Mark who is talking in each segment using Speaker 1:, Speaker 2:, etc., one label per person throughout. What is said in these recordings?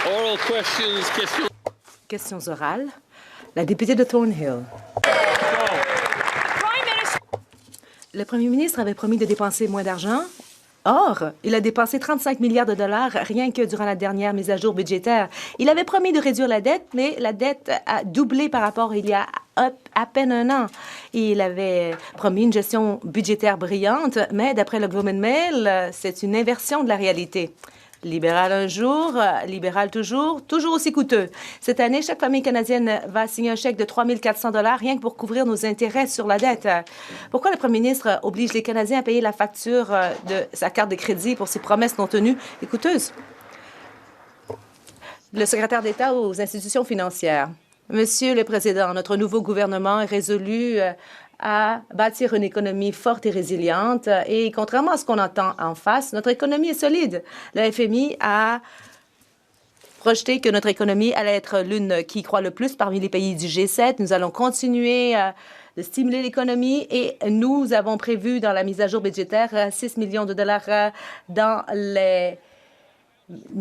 Speaker 1: Oral questions.
Speaker 2: Questions orales. La députée de Thornhill. Le premier ministre avait promis de dépenser moins d'argent. Or, il a dépensé 35 milliards de dollars rien que durant la dernière mise à jour budgétaire. Il avait promis de réduire la dette, mais la dette a doublé par rapport il y a à peine un an. Il avait promis une gestion budgétaire brillante, mais d'après le Globe and Mail, c'est une inversion de la réalité. Libéral un jour, libéral toujours, toujours aussi coûteux. Cette année, chaque famille canadienne va signer un chèque de 3 400 $ rien que pour couvrir nos intérêts sur la dette. Pourquoi le premier ministre oblige les Canadiens à payer la facture de sa carte de crédit pour ses promesses non tenues et coûteuses? Le secrétaire d'État aux institutions financières. Monsieur le Président, notre nouveau gouvernement est résolu à bâtir une économie forte et résiliente. Et contrairement à ce qu'on entend en face, notre économie est solide. Le FMI a projeté que notre économie allait être l'une qui croît le plus parmi les pays du G7. Nous allons continuer de stimuler l'économie et nous avons prévu dans la mise à jour budgétaire 6 millions de dollars dans les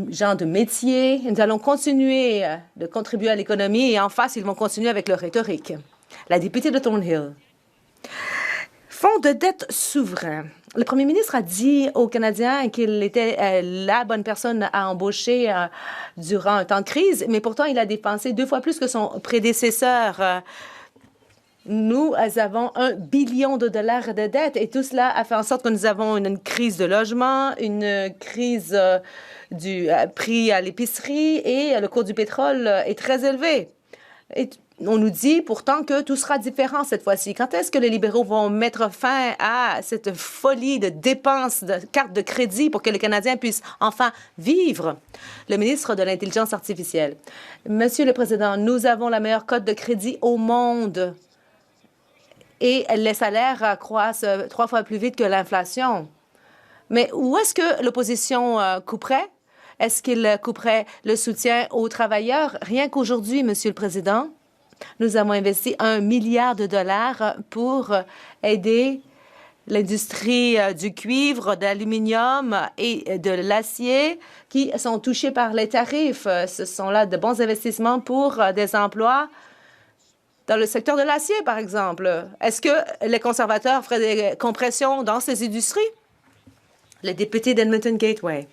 Speaker 2: genres de métiers. Nous allons continuer de contribuer à l'économie et en face, ils vont continuer avec leur rhétorique. La députée de Thornhill. Fonds de dette souverain. Le premier ministre a dit aux Canadiens qu'il était la bonne personne à embaucher durant un temps de crise, mais pourtant, il a dépensé 2 fois plus que son prédécesseur. Nous avons 1 billion de dollars de dette et tout cela a fait en sorte que nous avons une crise de logement, une crise du prix à l'épicerie et le cours du pétrole est très élevé. Et on nous dit pourtant que tout sera différent cette fois-ci. Quand est-ce que les libéraux vont mettre fin à cette folie de dépenses de cartes de crédit pour que les Canadiens puissent enfin vivre? Le ministre de l'Intelligence artificielle. Monsieur le Président, nous avons la meilleure cote de crédit au monde et les salaires croissent 3 fois plus vite que l'inflation. Mais où est-ce que l'opposition couperait? Est-ce qu'il couperait le soutien aux travailleurs? Rien qu'aujourd'hui, Monsieur le Président, nous avons investi 1 milliard de dollars pour aider l'industrie du cuivre, de l'aluminium et de l'acier qui sont touchés par les tarifs. Ce sont là de bons investissements pour des emplois dans le secteur de l'acier, par exemple. Est-ce que les conservateurs feraient des compressions dans ces industries? Le député d'Edmonton Gateway.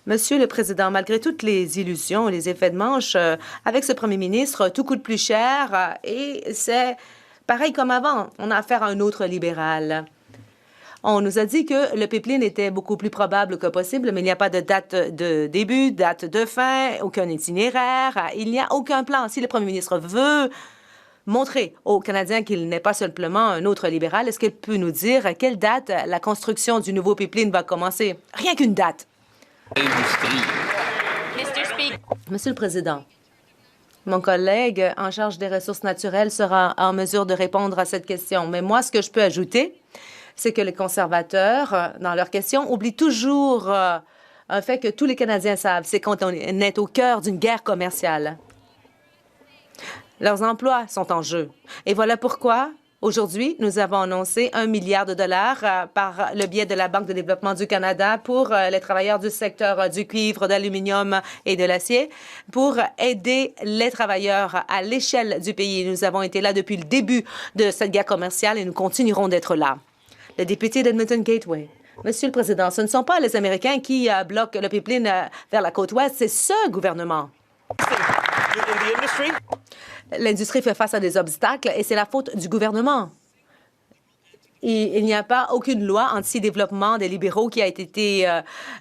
Speaker 2: Monsieur le Président, malgré toutes les illusions et les effets de manche, avec ce premier ministre, tout coûte plus cher et c'est pareil comme avant. On a affaire à un autre libéral. On nous a dit que le pipeline était beaucoup plus probable que possible, mais il n'y a pas de date de début, date de fin, aucun itinéraire. Il n'y a aucun plan. Si le premier ministre veut montrer aux Canadiens qu'il n'est pas simplement un autre libéral, est-ce qu'il peut nous dire à quelle date la construction du nouveau pipeline va commencer? Rien qu'une date. Monsieur le Président, mon collègue en charge des ressources naturelles sera en mesure de répondre à cette question. Mais moi, ce que je peux ajouter, c'est que les conservateurs, dans leurs questions, oublient toujours un fait que tous les Canadiens savent, c'est qu'on est au cœur d'une guerre commerciale. Leurs emplois sont en jeu. Et voilà pourquoi, aujourd'hui, nous avons annoncé 1 milliard de dollars par le biais de la Banque de développement du Canada pour les travailleurs du secteur du cuivre, d'aluminium et de l'acier pour aider les travailleurs à l'échelle du pays. Nous avons été là depuis le début de cette guerre commerciale et nous continuerons d'être là. Le député d'Edmonton Gateway. Monsieur le Président, ce ne sont pas les Américains qui bloquent le pipeline vers la côte ouest, c'est ce gouvernement. L'industrie fait face à des obstacles et c'est la faute du gouvernement. Et il n'y a pas aucune loi anti-développement des libéraux qui a été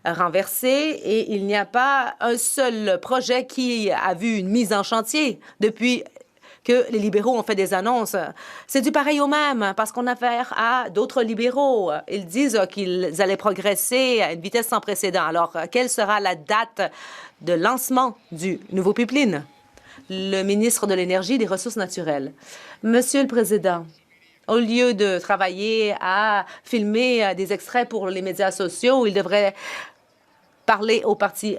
Speaker 2: renversée et il n'y a pas un seul projet qui a vu une mise en chantier depuis que les libéraux ont fait des annonces. C'est du pareil au même parce qu'on a affaire à d'autres libéraux. Ils disent qu'ils allaient progresser à une vitesse sans précédent. Alors, quelle sera la date de lancement du nouveau pipeline? Le ministre de l'Énergie et des Ressources naturelles. Monsieur le Président, au lieu de travailler à filmer des extraits pour les médias sociaux, il devrait parler aux parties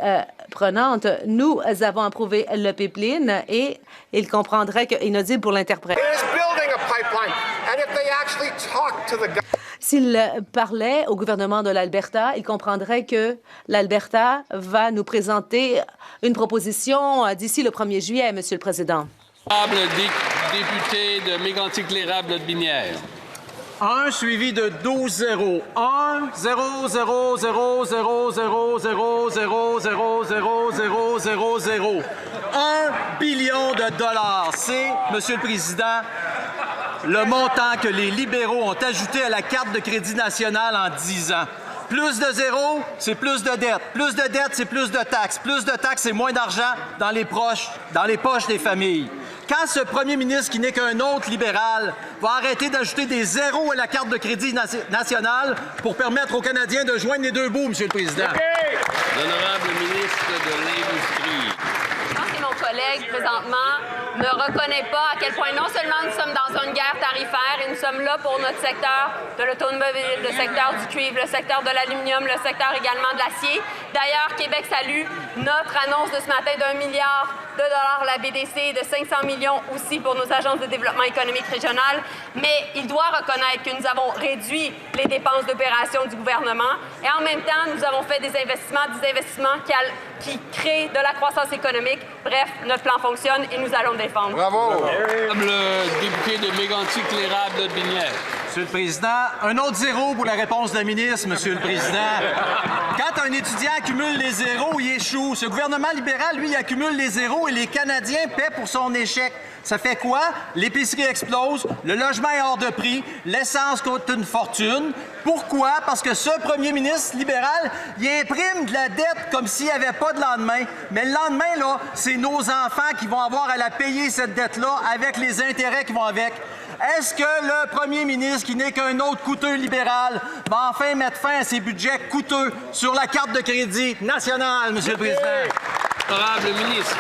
Speaker 2: prenantes. Nous avons approuvé le pipeline et il comprendrait qu'il est inaudible pour l'interprète. s'il parlait au gouvernement de l'Alberta, il comprendrait que l'Alberta va nous présenter une proposition d'ici le 1er juillet, Monsieur le Président.
Speaker 1: Honorable député de Mégantic-Lérable-Lotbinière.
Speaker 3: 1 suivi de 12 zéros. 1 0 0 0 0 0 0 0 0 0 0 0 0. 1 billion de dollars. C'est, Monsieur le Président, le montant que les libéraux ont ajouté à la carte de crédit nationale en 10 ans. Plus de zéro, c'est plus de dette. Plus de dette, c'est plus de taxes. Plus de taxes, c'est moins d'argent dans les poches des familles. Quand ce premier ministre, qui n'est qu'un autre libéral, va arrêter d'ajouter des zéros à la carte de crédit nationale pour permettre aux Canadiens de joindre les deux bouts, Monsieur le Président?
Speaker 1: L'honorable ministre de l'Industrie.
Speaker 4: Je pense que mon collègue, présentement, ne reconnaît pas à quel point non seulement nous sommes dans une guerre tarifaire et nous sommes là pour notre secteur de l'automobile, le secteur du cuivre, le secteur de l'aluminium, le secteur également de l'acier. D'ailleurs, Québec salue notre annonce de ce matin d'1 milliard de dollars à la BDC et de 500 millions aussi pour nos agences de développement économique régional. Mais il doit reconnaître que nous avons réduit les dépenses d'opération du gouvernement et en même temps, nous avons fait des investissements qui créent de la croissance économique. Bref, notre plan fonctionne et nous allons le défendre.
Speaker 3: Bravo!
Speaker 1: Honorable député de Mégantic-Lérable-Lotbinière.
Speaker 3: Monsieur le Président, un autre zéro pour la réponse de la ministre, Monsieur le Président. Quand un étudiant accumule les zéros, il échoue. Ce gouvernement libéral, lui, il accumule les zéros et les Canadiens paient pour son échec. Ça fait quoi? L'épicerie explose, le logement est hors de prix, l'essence coûte une fortune. Pourquoi? Parce que ce premier ministre libéral, il imprime de la dette comme s'il n'y avait pas de lendemain. Mais le lendemain, là, c'est nos enfants qui vont avoir à la payer, cette dette-là, avec les intérêts qui vont avec. Est-ce que le premier ministre, qui n'est qu'un autre coûteux libéral, va enfin mettre fin à ces budgets coûteux sur la carte de crédit nationale, Monsieur le Président?
Speaker 1: Honorable ministre.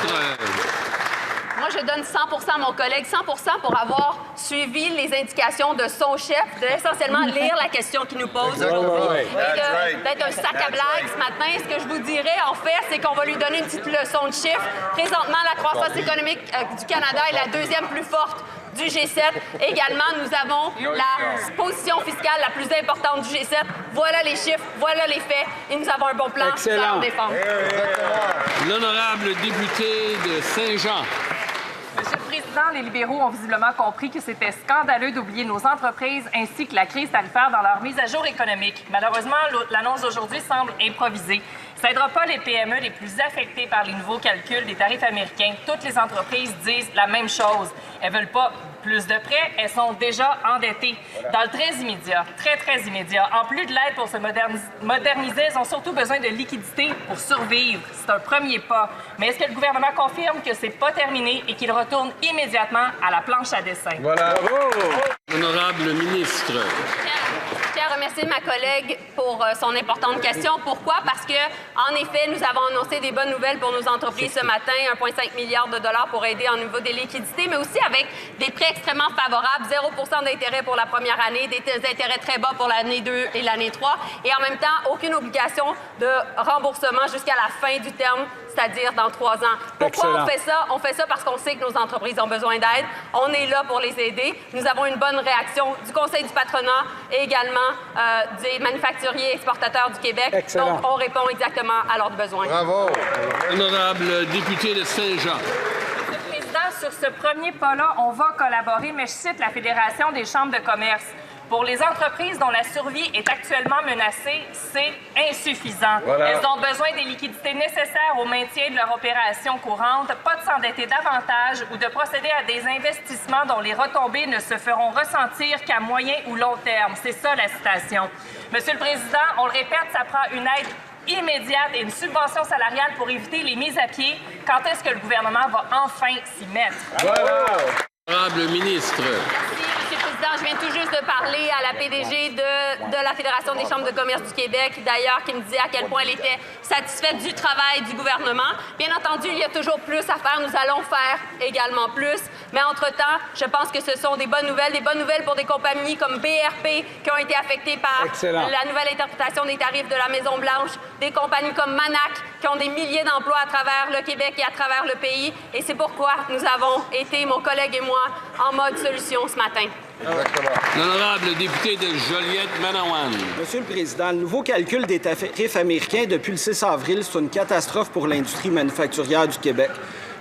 Speaker 4: Moi, je donne 100 à mon collègue, 100 pour avoir suivi les indications de son chef, d'essentiellement lire la question qu'il nous pose aujourd'hui. Et d'être un sac à blagues ce matin. Ce que je vous dirais, en fait, c'est qu'on va lui donner une petite leçon de chiffres. Présentement, la croissance économique du Canada est la deuxième plus forte du G7. Également, nous avons la position fiscale la plus importante du G7. Voilà les chiffres, voilà les faits, et nous avons un bon plan. Nous allons défendre.
Speaker 1: L'honorable député de Saint-Jean.
Speaker 5: Monsieur le Président, les libéraux ont visiblement compris que c'était scandaleux d'oublier nos entreprises ainsi que la crise tarifaire dans leur mise à jour économique. Malheureusement, l'annonce d'aujourd'hui semble improvisée. Ça n'aidera pas les PME les plus affectées par les nouveaux calculs des tarifs américains. Toutes les entreprises disent la même chose. Elles ne veulent pas plus de prêts, elles sont déjà endettées. Dans le très immédiat, très immédiat, en plus de l'aide pour se moderniser, elles ont surtout besoin de liquidités pour survivre. C'est un premier pas. Mais est-ce que le gouvernement confirme que c'est pas terminé et qu'il retourne immédiatement à la planche à dessin?
Speaker 3: Voilà.
Speaker 1: Honorable ministre.
Speaker 4: Je tiens à remercier ma collègue pour son importante question. Pourquoi? Parce que, en effet, nous avons annoncé des bonnes nouvelles pour nos entreprises ce matin, 1,5 milliard de dollars pour aider au niveau des liquidités, mais aussi avec des prêts extrêmement favorables, 0 d'intérêt pour la première année, des intérêts très bas pour l'année 2 et l'année 3, et en même temps, aucune obligation de remboursement jusqu'à la fin du terme, c'est-à-dire dans 3 ans. Pourquoi on fait ça? On fait ça parce qu'on sait que nos entreprises ont besoin d'aide. On est là pour les aider. Nous avons une bonne réaction du Conseil du patronat et également des manufacturiers et exportateurs du Québec.
Speaker 6: Excellent.
Speaker 4: Donc, on répond exactement à leurs besoins.
Speaker 3: Bravo.
Speaker 1: Honorable député de Saint-Jean.
Speaker 5: Monsieur le Président, sur ce premier pas-là, on va collaborer, mais je cite la Fédération des chambres de commerce. Pour les entreprises dont la survie est actuellement menacée, c'est insuffisant. Voilà. Elles ont besoin des liquidités nécessaires au maintien de leur opération courante, pas de s'endetter davantage ou de procéder à des investissements dont les retombées ne se feront ressentir qu'à moyen ou long terme. C'est ça la citation. Monsieur le Président, on le répète, ça prend une aide immédiate et une subvention salariale pour éviter les mises à pied. Quand est-ce que le gouvernement va enfin s'y mettre?
Speaker 3: Voilà.
Speaker 1: Honorable ministre.
Speaker 4: Merci, Monsieur le Président. Je viens tout juste de parler à la PDG de la Fédération des chambres de commerce du Québec, d'ailleurs, qui me disait à quel point elle était satisfaite du travail du gouvernement. Bien entendu, il y a toujours plus à faire. Nous allons faire également plus. Mais entre-temps, je pense que ce sont des bonnes nouvelles pour des compagnies comme BRP qui ont été affectées par la nouvelle interprétation des tarifs de la Maison-Blanche, des compagnies comme Manac qui ont des milliers d'emplois à travers le Québec et à travers le pays. Et c'est pourquoi nous avons été, mon collègue et moi, en mode solution ce matin.
Speaker 1: L'honorable député de Joliette-Manawan.
Speaker 6: Monsieur le Président, le nouveau calcul des tarifs américains depuis le 6 avril, c'est une catastrophe pour l'industrie manufacturière du Québec.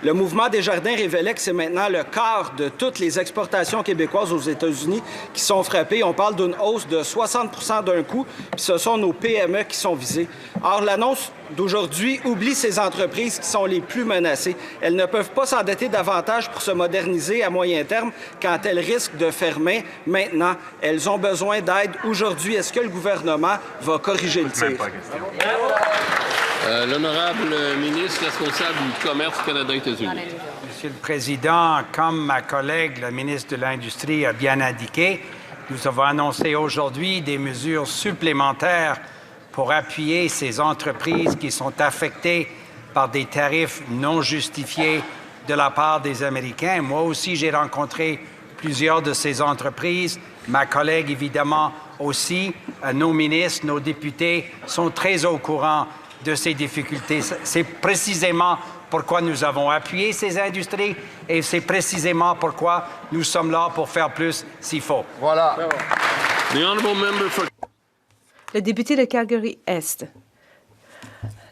Speaker 6: Le mouvement Desjardins révélait que c'est maintenant le quart de toutes les exportations québécoises aux États-Unis qui sont frappées. On parle d'une hausse de 60 % d'un coup, puis ce sont nos PME qui sont visées. Or, l'annonce d'aujourd'hui oublie ces entreprises qui sont les plus menacées. Elles ne peuvent pas s'endetter davantage pour se moderniser à moyen terme quand elles risquent de fermer maintenant. Elles ont besoin d'aide aujourd'hui. Est-ce que le gouvernement va corriger le tir?
Speaker 1: L'honorable ministre responsable du Commerce Canada-États-Unis.
Speaker 7: Monsieur le Président, comme ma collègue, la ministre de l'Industrie, a bien indiqué, nous avons annoncé aujourd'hui des mesures supplémentaires pour appuyer ces entreprises qui sont affectées par des tarifs non justifiés de la part des Américains. Moi aussi, j'ai rencontré plusieurs de ces entreprises. Ma collègue, évidemment, aussi. Nos ministres, nos députés sont très au courant de ces difficultés. C'est précisément pourquoi nous avons appuyé ces industries et c'est précisément pourquoi nous sommes là pour faire plus s'il faut.
Speaker 3: Voilà.
Speaker 1: The honourable member for...
Speaker 2: Le député de Calgary-Est.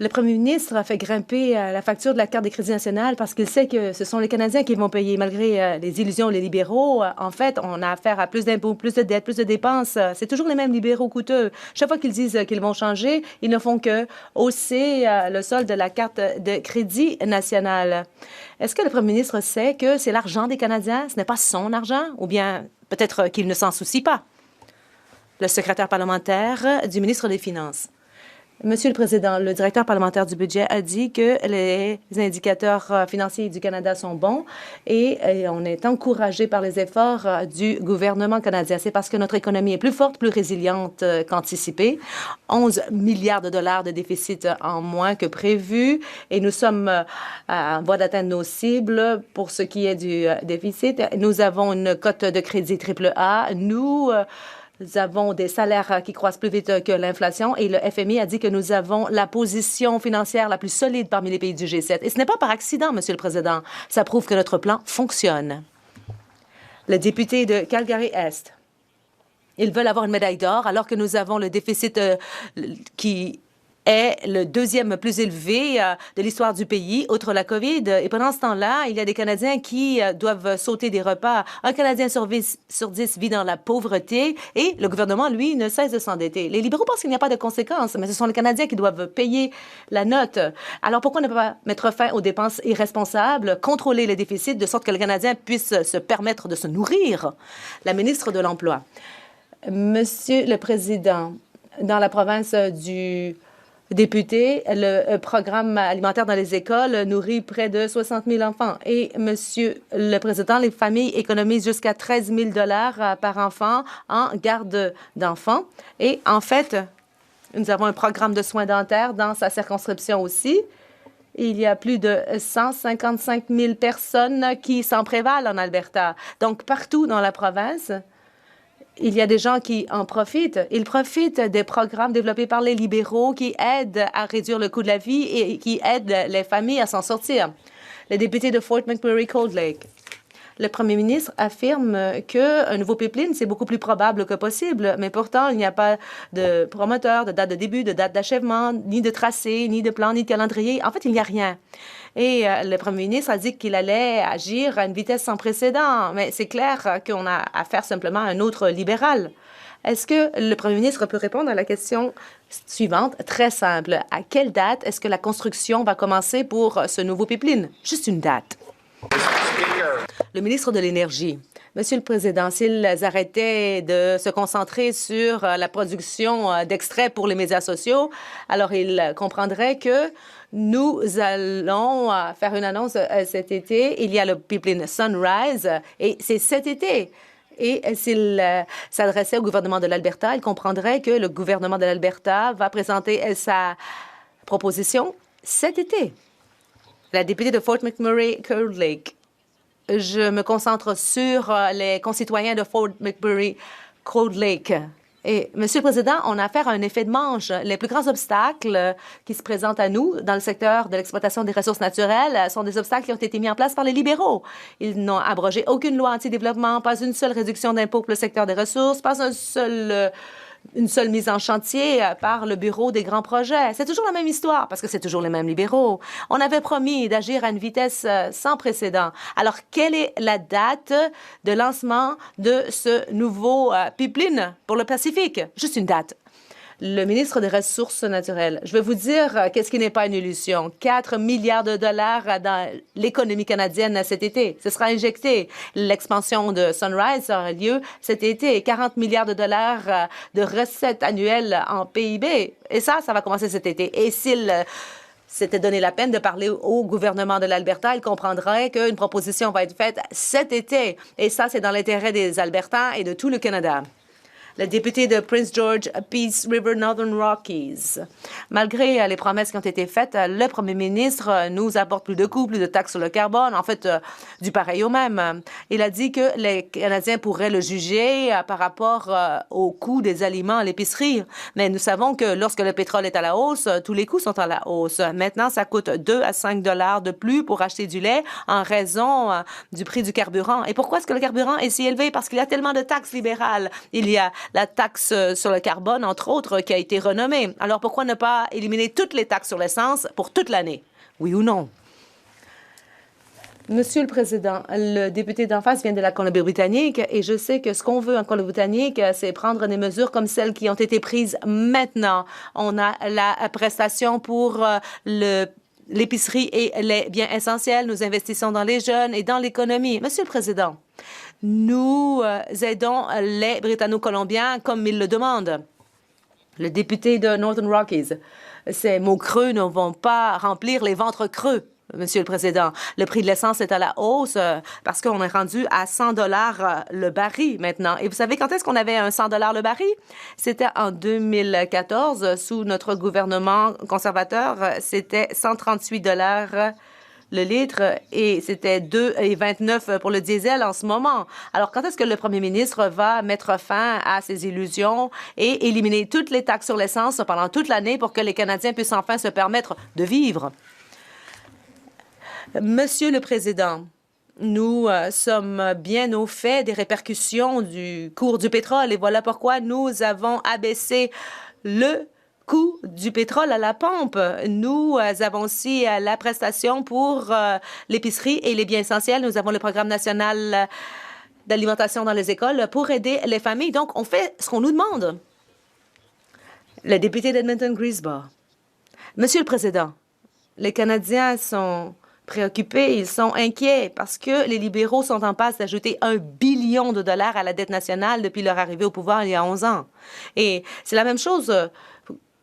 Speaker 2: Le premier ministre a fait grimper la facture de la carte de crédit nationale parce qu'il sait que ce sont les Canadiens qui vont payer. Malgré les illusions des libéraux, en fait, on a affaire à plus d'impôts, plus de dettes, plus de dépenses. C'est toujours les mêmes libéraux coûteux. Chaque fois qu'ils disent qu'ils vont changer, ils ne font que hausser le solde de la carte de crédit nationale. Est-ce que le premier ministre sait que c'est l'argent des Canadiens, ce n'est pas son argent, ou bien peut-être qu'il ne s'en soucie pas? Le secrétaire parlementaire du ministre des Finances. Monsieur le Président, le directeur parlementaire du budget a dit que les indicateurs financiers du Canada sont bons et on est encouragé par les efforts du gouvernement canadien. C'est parce que notre économie est plus forte, plus résiliente qu'anticipée. 11 milliards de dollars de déficit en moins que prévu et nous sommes en voie d'atteindre nos cibles. Pour ce qui est du déficit, nous avons une cote de crédit AAA. Nous avons des salaires qui croissent plus vite que l'inflation et le FMI a dit que nous avons la position financière la plus solide parmi les pays du G7. Et ce n'est pas par accident, Monsieur le Président. Ça prouve que notre plan fonctionne. Le député de Calgary-Est. Ils veulent avoir une médaille d'or alors que nous avons le déficit qui est le deuxième plus élevé de l'histoire du pays, outre la COVID. Et pendant ce temps-là, il y a des Canadiens qui doivent sauter des repas. Un Canadien sur 10 vit dans la pauvreté et le gouvernement, lui, ne cesse de s'endetter. Les libéraux pensent qu'il n'y a pas de conséquences, mais ce sont les Canadiens qui doivent payer la note. Alors pourquoi ne pas mettre fin aux dépenses irresponsables, contrôler les déficits de sorte que les Canadiens puissent se permettre de se nourrir? La ministre de l'Emploi. Monsieur le Président, dans la province du député, le programme alimentaire dans les écoles nourrit près de 60 000 enfants. Et, Monsieur le Président, les familles économisent jusqu'à 13 000 $ par enfant en garde d'enfants. Et, en fait, nous avons un programme de soins dentaires dans sa circonscription aussi. Il y a plus de 155 000 personnes qui s'en prévalent en Alberta. Donc, partout dans la province, il y a des gens qui en profitent. Ils profitent des programmes développés par les libéraux qui aident à réduire le coût de la vie et qui aident les familles à s'en sortir. Le député de Fort McMurray-Cold Lake. Le premier ministre affirme qu'un nouveau pipeline, c'est beaucoup plus probable que possible, mais pourtant, il n'y a pas de promoteur, de date de début, de date d'achèvement, ni de tracé, ni de plan, ni de calendrier. En fait, il n'y a rien. Et le premier ministre a dit qu'il allait agir à une vitesse sans précédent, mais c'est clair qu'on a affaire simplement à un autre libéral. Est-ce que le premier ministre peut répondre à la question suivante, très simple? À quelle date est-ce que la construction va commencer pour ce nouveau pipeline? Juste une date. Le ministre de l'Énergie. Monsieur le Président, s'ils arrêtaient de se concentrer sur la production d'extraits pour les médias sociaux, alors ils comprendraient que nous allons faire une annonce cet été. Il y a le pipeline Sunrise et c'est cet été. Et s'il s'adressait au gouvernement de l'Alberta, il comprendrait que le gouvernement de l'Alberta va présenter sa proposition cet été. La députée de Fort McMurray-Cold Lake. Je me concentre sur les concitoyens de Fort McMurray-Cold Lake. Et, Monsieur le Président, on a affaire à un effet de manche. Les plus grands obstacles qui se présentent à nous dans le secteur de l'exploitation des ressources naturelles sont des obstacles qui ont été mis en place par les libéraux. Ils n'ont abrogé aucune loi anti-développement, pas une seule réduction d'impôts pour le secteur des ressources, pas une seule mise en chantier par le Bureau des grands projets. C'est toujours la même histoire parce que c'est toujours les mêmes libéraux. On avait promis d'agir à une vitesse sans précédent. Alors, quelle est la date de lancement de ce nouveau pipeline pour le Pacifique? Juste une date. Le ministre des Ressources naturelles, je vais vous dire qu'est-ce qui n'est pas une illusion. 4 milliards de dollars dans l'économie canadienne cet été. Ce sera injecté. L'expansion de Sunrise aura lieu cet été. 40 milliards de dollars de recettes annuelles en PIB. Et ça va commencer cet été. Et s'il s'était donné la peine de parler au gouvernement de l'Alberta, il comprendrait qu'une proposition va être faite cet été. Et ça, c'est dans l'intérêt des Albertains et de tout le Canada. Le député de Prince George, Peace River, Northern Rockies. Malgré les promesses qui ont été faites, le premier ministre nous apporte plus de coûts, plus de taxes sur le carbone, en fait, du pareil au même. Il a dit que les Canadiens pourraient le juger par rapport au coût des aliments à l'épicerie. Mais nous savons que lorsque le pétrole est à la hausse, tous les coûts sont à la hausse. Maintenant, ça coûte 2 à 5 $ de plus pour acheter du lait en raison du prix du carburant. Et pourquoi est-ce que le carburant est si élevé? Parce qu'il y a tellement de taxes libérales. Il y a la taxe sur le carbone, entre autres, qui a été renommée. Alors, pourquoi ne pas éliminer toutes les taxes sur l'essence pour toute l'année? Oui ou non? Monsieur le Président, le député d'en face vient de la Colombie-Britannique et je sais que ce qu'on veut en Colombie-Britannique, c'est prendre des mesures comme celles qui ont été prises maintenant. On a la prestation pour l'épicerie et les biens essentiels. Nous investissons dans les jeunes et dans l'économie. Monsieur le Président, nous aidons les Britanno-Colombiens comme ils le demandent. Le député de Northern Rockies, ces mots creux ne vont pas remplir les ventres creux. Monsieur le Président, le prix de l'essence est à la hausse parce qu'on est rendu à 100 $ le baril maintenant. Et vous savez quand est-ce qu'on avait un 100 $ le baril? C'était en 2014, sous notre gouvernement conservateur, c'était 138 $ le litre et c'était 2,29 pour le diesel en ce moment. Alors, quand est-ce que le premier ministre va mettre fin à ces illusions et éliminer toutes les taxes sur l'essence pendant toute l'année pour que les Canadiens puissent enfin se permettre de vivre? Monsieur le Président, nous sommes bien au fait des répercussions du cours du pétrole et voilà pourquoi nous avons abaissé le coût du pétrole à la pompe. Nous avons aussi la prestation pour l'épicerie et les biens essentiels. Nous avons le programme national d'alimentation dans les écoles pour aider les familles. Donc, on fait ce qu'on nous demande. Le député d'Edmonton-Grisba. Monsieur le Président, les Canadiens sont préoccupés, ils sont inquiets parce que les libéraux sont en passe d'ajouter 1 billion de dollars à la dette nationale depuis leur arrivée au pouvoir il y a 11 ans. Et c'est la même chose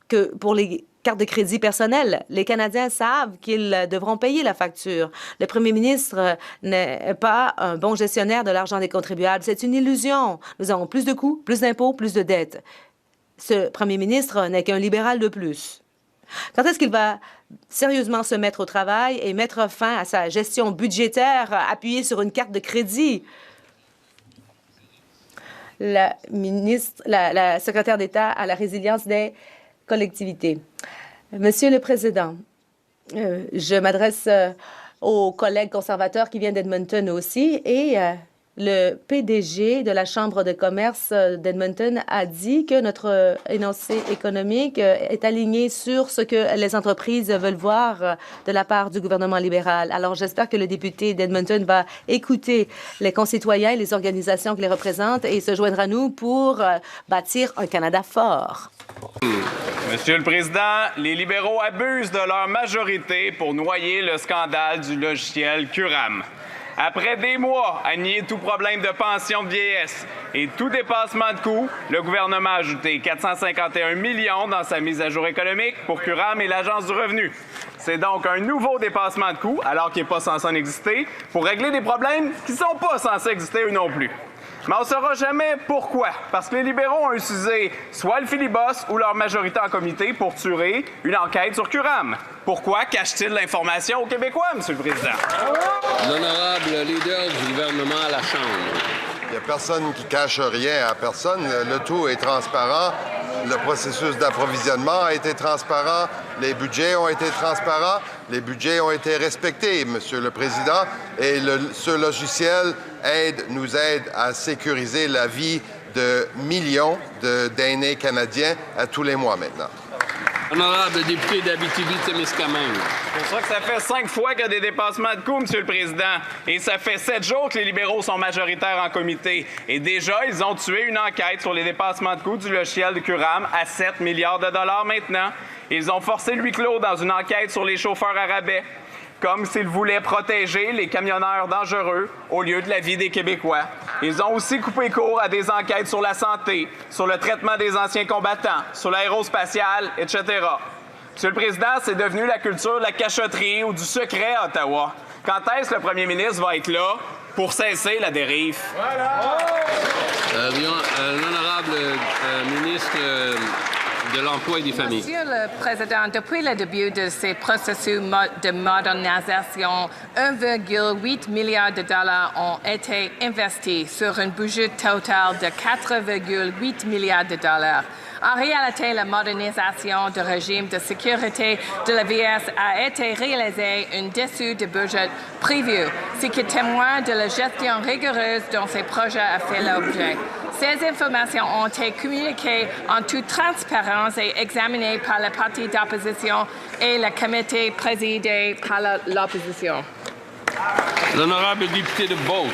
Speaker 2: que pour les cartes de crédit personnelles. Les Canadiens savent qu'ils devront payer la facture. Le premier ministre n'est pas un bon gestionnaire de l'argent des contribuables. C'est une illusion. Nous avons plus de coûts, plus d'impôts, plus de dettes. Ce premier ministre n'est qu'un libéral de plus. Quand est-ce qu'il va sérieusement se mettre au travail et mettre fin à sa gestion budgétaire appuyée sur une carte de crédit? La secrétaire d'État à la résilience des collectivités. Monsieur le Président, je m'adresse aux collègues conservateurs qui viennent d'Edmonton aussi et le PDG de la Chambre de commerce d'Edmonton a dit que notre énoncé économique est aligné sur ce que les entreprises veulent voir de la part du gouvernement libéral. Alors, j'espère que le député d'Edmonton va écouter les concitoyens et les organisations qui les représentent et se joindre à nous pour bâtir un Canada fort.
Speaker 8: Monsieur le Président, les libéraux abusent de leur majorité pour noyer le scandale du logiciel Curam. Après des mois à nier tout problème de pension de vieillesse et tout dépassement de coûts, le gouvernement a ajouté 451 millions dans sa mise à jour économique pour Curam et l'Agence du revenu. C'est donc un nouveau dépassement de coûts, alors qu'il n'est pas censé en exister, pour régler des problèmes qui ne sont pas censés exister eux non plus. Mais on ne saura jamais pourquoi, parce que les libéraux ont utilisé soit le filibuste ou leur majorité en comité pour tuer une enquête sur Curam. Pourquoi cache-t-il l'information aux Québécois, Monsieur le Président?
Speaker 1: L'honorable leader du gouvernement à la Chambre.
Speaker 9: Il n'y a personne qui cache rien à personne. Le tout est transparent. Le processus d'approvisionnement a été transparent. Les budgets ont été transparents. Les budgets ont été respectés, Monsieur le Président. Et ce logiciel nous aide à sécuriser la vie de millions d'aînés canadiens à tous les mois maintenant.
Speaker 1: Honorable député d'Abitibi-Témiscamingue.
Speaker 8: C'est pour ça que ça fait 5 fois qu'il y a des dépassements de coûts, Monsieur le Président. Et ça fait 7 jours que les libéraux sont majoritaires en comité. Et déjà, ils ont tué une enquête sur les dépassements de coûts du logiciel de Curam à 7 milliards de dollars maintenant. Ils ont forcé le huis clos dans une enquête sur les chauffeurs à rabais, comme s'ils voulaient protéger les camionneurs dangereux au lieu de la vie des Québécois. Ils ont aussi coupé court à des enquêtes sur la santé, sur le traitement des anciens combattants, sur l'aérospatiale, etc. Monsieur le Président, c'est devenu la culture de la cachotterie ou du secret à Ottawa. Quand est-ce que le premier ministre va être là pour cesser la dérive?
Speaker 1: Voilà. L'honorable ministre de l'Emploi et des Familles.
Speaker 5: Monsieur le Président, depuis le début de ces processus de modernisation, 1,8 milliard de dollars ont été investis sur un budget total de 4,8 milliards de dollars. En réalité, la modernisation du régime de sécurité de l'AVS a été réalisée en-dessous du budget prévu, ce qui témoigne de la gestion rigoureuse dont ces projets ont fait l'objet. Ces informations ont été communiquées en toute transparence et examinées par le parti d'opposition et le comité présidé par l'opposition.
Speaker 1: L'honorable député de Beauce.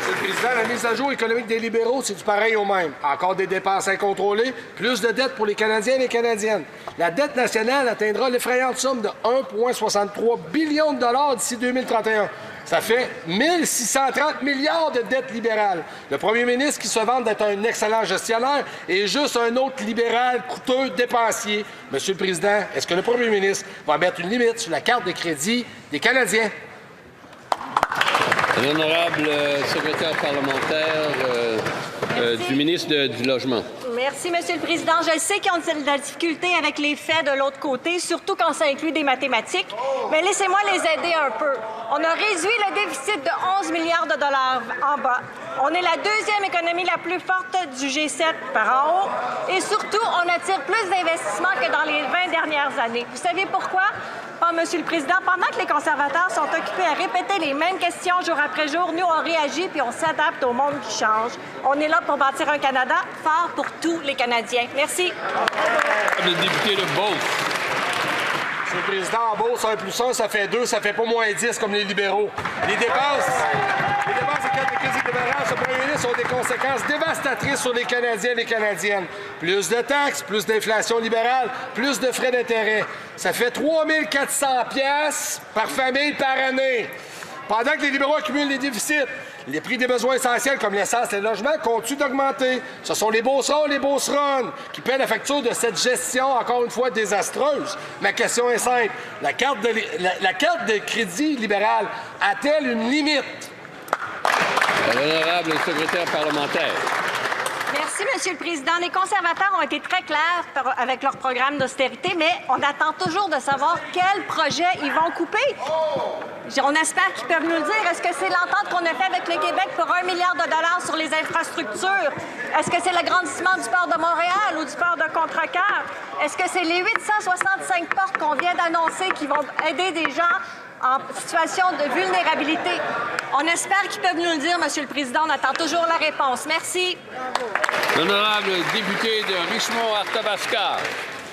Speaker 10: Monsieur le Président, la mise à jour économique des libéraux, c'est du pareil au même. Encore des dépenses incontrôlées, plus de dettes pour les Canadiens et les Canadiennes. La dette nationale atteindra l'effrayante somme de 1,63 billion de dollars d'ici 2031. Ça fait 1 630 milliards de dettes libérales. Le premier ministre qui se vante d'être un excellent gestionnaire est juste un autre libéral coûteux dépensier. Monsieur le Président, est-ce que le premier ministre va mettre une limite sur la carte de crédit des Canadiens?
Speaker 1: L'honorable secrétaire parlementaire du ministre du Logement.
Speaker 11: Merci, Monsieur le Président. Je sais qu'ils ont de la difficulté avec les faits de l'autre côté, surtout quand ça inclut des mathématiques, mais laissez-moi les aider un peu. On a réduit le déficit de 11 milliards de dollars en bas. On est la deuxième économie la plus forte du G7 par en haut. Et surtout, on attire plus d'investissements que dans les 20 dernières années. Vous savez pourquoi? Monsieur le Président, pendant que les conservateurs sont occupés à répéter les mêmes questions jour après jour, nous, on réagit puis on s'adapte au monde qui change. On est là pour bâtir un Canada fort pour tous les Canadiens. Merci.
Speaker 1: Le député de Beauce.
Speaker 10: Monsieur le Président, en Beauce, 1 plus 1, ça fait 2, ça fait pas moins 10 comme les libéraux. Les dépenses de carte de crédit libérale, ce premier ministre, ont des conséquences dévastatrices sur les Canadiens et les Canadiennes. Plus de taxes, plus d'inflation libérale, plus de frais d'intérêt. Ça fait 3 400 $ par famille par année. Pendant que les libéraux accumulent les déficits, les prix des besoins essentiels comme l'essence et le logement continuent d'augmenter. Ce sont les beaucerons, les beauceronnes qui paient la facture de cette gestion, encore une fois, désastreuse. Ma question est simple. La carte de crédit libéral a-t-elle une limite?
Speaker 1: L'honorable secrétaire parlementaire.
Speaker 11: Merci, Monsieur le Président. Les conservateurs ont été très clairs avec leur programme d'austérité, mais on attend toujours de savoir quel projet ils vont couper. On espère qu'ils peuvent nous le dire. Est-ce que c'est l'entente qu'on a fait avec le Québec pour 1 milliard de dollars sur les infrastructures? Est-ce que c'est l'agrandissement du port de Montréal ou du port de Contrecœur? Est-ce que c'est les 865 portes qu'on vient d'annoncer qui vont aider des gens en situation de vulnérabilité? On espère qu'ils peuvent nous le dire, Monsieur le Président. On attend toujours la réponse. Merci.
Speaker 1: L'honorable député de Richmond-Arthabasca.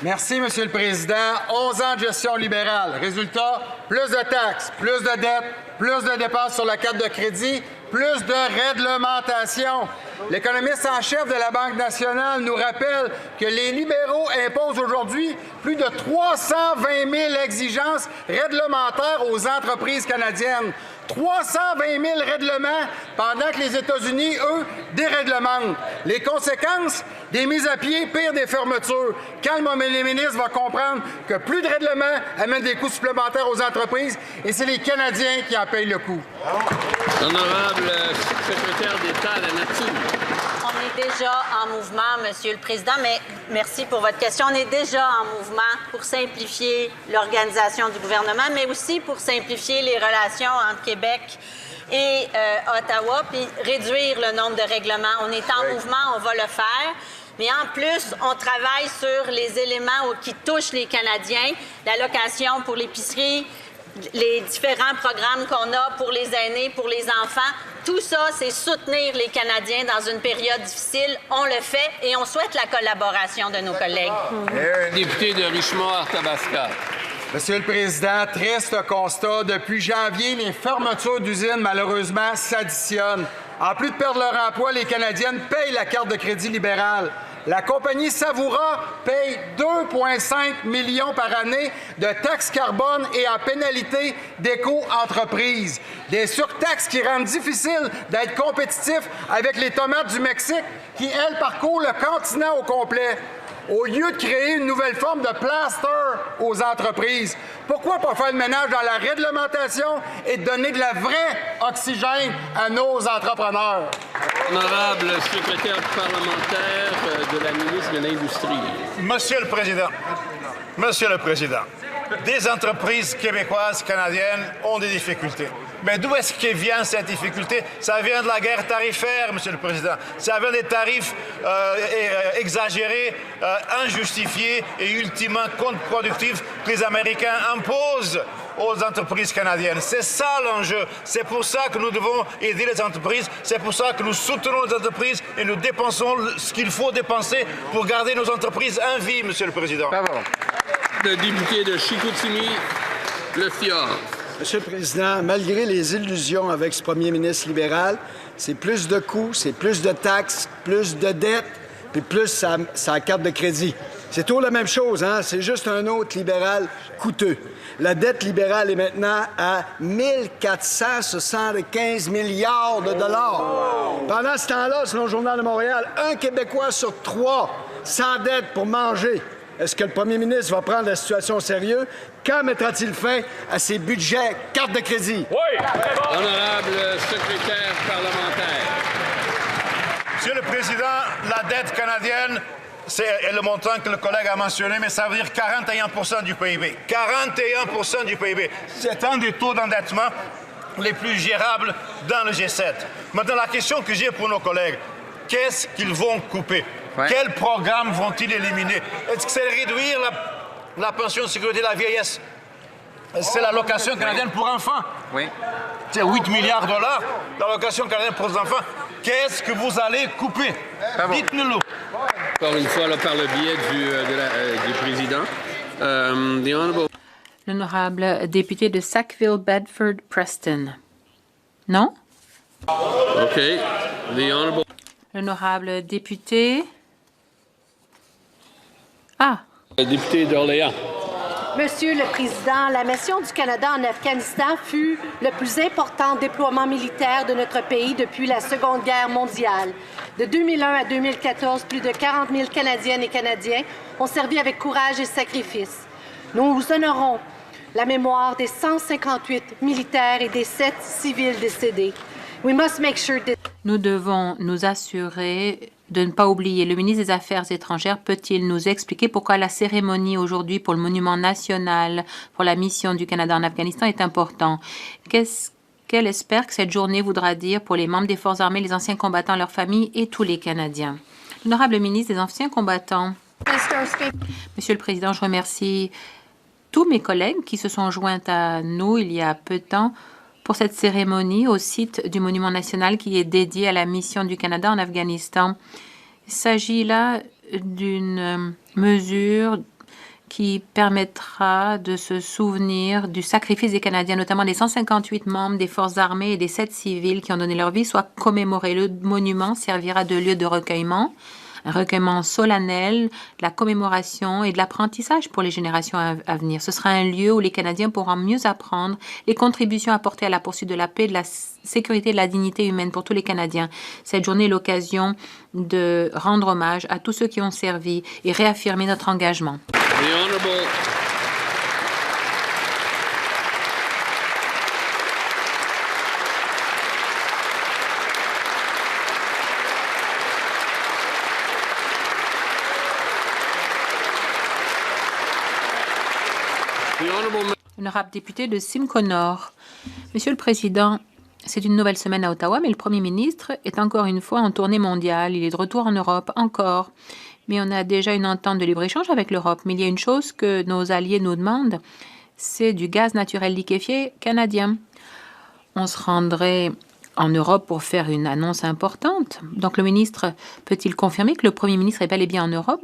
Speaker 12: Merci, Monsieur le Président. 11 ans de gestion libérale. Résultat, plus de taxes, plus de dettes, plus de dépenses sur la carte de crédit, plus de réglementation. L'économiste en chef de la Banque nationale nous rappelle que les libéraux imposent aujourd'hui plus de 320 000 exigences réglementaires aux entreprises canadiennes. 320 000 règlements pendant que les États-Unis, eux, déréglementent. Les conséquences? Des mises à pied, pire des fermetures. Quand le ministre va comprendre que plus de règlements amènent des coûts supplémentaires aux entreprises et c'est les Canadiens qui en payent le coût.
Speaker 1: Honorable secrétaire d'État à la Nature.
Speaker 11: On est déjà en mouvement, Monsieur le Président, mais merci pour votre question. On est déjà en mouvement pour simplifier l'organisation du gouvernement, mais aussi pour simplifier les relations entre Québec et Ottawa, puis réduire le nombre de règlements. On est en mouvement, on va le faire. Mais en plus, on travaille sur les éléments qui touchent les Canadiens, l'allocation pour l'épicerie, les différents programmes qu'on a pour les aînés, pour les enfants. Tout ça, c'est soutenir les Canadiens dans une période difficile. On le fait et on souhaite la collaboration de nos collègues.
Speaker 1: Député de Richemont-Arthabasca.
Speaker 12: Monsieur le Président, triste constat. Depuis janvier, les fermetures d'usines, malheureusement, s'additionnent. En plus de perdre leur emploi, les Canadiennes payent la carte de crédit libérale. La compagnie Savoura paye 2,5 millions par année de taxes carbone et en pénalité d'éco-entreprise. Des surtaxes qui rendent difficile d'être compétitif avec les tomates du Mexique qui, elles, parcourent le continent au complet. Au lieu de créer une nouvelle forme de plaster aux entreprises, pourquoi pas faire le ménage dans la réglementation et donner de la vraie oxygène à nos entrepreneurs?
Speaker 1: Honorable secrétaire parlementaire de la ministre de l'Industrie.
Speaker 13: Monsieur le Président, des entreprises québécoises, canadiennes ont des difficultés. Mais d'où est-ce que vient cette difficulté? Ça vient de la guerre tarifaire, Monsieur le Président. Ça vient des tarifs exagérés, injustifiés et ultimement contre-productifs que les Américains imposent aux entreprises canadiennes. C'est ça l'enjeu. C'est pour ça que nous devons aider les entreprises. C'est pour ça que nous soutenons les entreprises et nous dépensons ce qu'il faut dépenser pour garder nos entreprises en vie, Monsieur le Président.
Speaker 1: Bravo. Le député de Chicoutimi, Le Fjord.
Speaker 14: Monsieur le Président, malgré les illusions avec ce premier ministre libéral, c'est plus de coûts, c'est plus de taxes, plus de dettes, puis plus sa carte de crédit. C'est toujours la même chose, hein? C'est juste un autre libéral coûteux. La dette libérale est maintenant à 1 475 milliards de dollars. Pendant ce temps-là, selon le Journal de Montréal, un Québécois sur 3 s'endette pour manger. Est-ce que le premier ministre va prendre la situation au sérieux? Quand mettra-t-il fin à ses budgets carte de crédit?
Speaker 1: Oui! Honorable secrétaire parlementaire.
Speaker 13: Monsieur le Président, la dette canadienne, c'est le montant que le collègue a mentionné, mais ça veut dire 41% du PIB. 41% du PIB. C'est un des taux d'endettement les plus gérables dans le G7. Maintenant, la question que j'ai pour nos collègues, qu'est-ce qu'ils vont couper? Ouais. Quels programmes vont-ils éliminer? Est-ce que c'est réduire la pension de sécurité de la vieillesse? C'est l'allocation canadienne pour enfants. Oui. C'est 8 milliards de dollars, l'allocation canadienne pour les enfants. Qu'est-ce que vous allez couper? Dites-nous-le.
Speaker 1: Encore une fois, là, par le biais du président.
Speaker 15: L'honorable député de Sackville-Bedford-Preston. Non?
Speaker 1: OK. The honorable...
Speaker 15: L'honorable député... Ah!
Speaker 1: Le député d'Orléans.
Speaker 16: Monsieur le Président, la mission du Canada en Afghanistan fut le plus important déploiement militaire de notre pays depuis la Seconde Guerre mondiale. De 2001 à 2014, plus de 40 000 Canadiennes et Canadiens ont servi avec courage et sacrifice. Nous honorons la mémoire des 158 militaires et des 7 civils décédés. We must make sure that...
Speaker 15: Nous devons nous assurer de ne pas oublier. Le ministre des Affaires étrangères peut-il nous expliquer pourquoi la cérémonie aujourd'hui pour le monument national pour la mission du Canada en Afghanistan est importante? Qu'elle espère que cette journée voudra dire pour les membres des Forces armées, les anciens combattants, leurs familles et tous les Canadiens? L'honorable ministre des anciens combattants. Monsieur le Président, je remercie tous mes collègues qui se sont joints à nous il y a peu de temps pour cette cérémonie au site du Monument national qui est dédié à la mission du Canada en Afghanistan. Il s'agit là d'une mesure qui permettra de se souvenir du sacrifice des Canadiens, notamment des 158 membres des forces armées et des 7 civils qui ont donné leur vie, soit commémorés. Le monument servira de lieu de recueillement, un recueillement solennel, de la commémoration et de l'apprentissage pour les générations à venir. Ce sera un lieu où les Canadiens pourront mieux apprendre les contributions apportées à la poursuite de la paix, de la sécurité et de la dignité humaine pour tous les Canadiens. Cette journée est l'occasion de rendre hommage à tous ceux qui ont servi et réaffirmer notre engagement. Honorable député de Simcoe Nord. Monsieur le Président, c'est une nouvelle semaine à Ottawa, mais le Premier ministre est encore une fois en tournée mondiale. Il est de retour en Europe, encore. Mais on a déjà une entente de libre-échange avec l'Europe. Mais il y a une chose que nos alliés nous demandent, c'est du gaz naturel liquéfié canadien. On se rendrait en Europe pour faire une annonce importante. Donc le ministre peut-il confirmer que le Premier ministre est bel et bien en Europe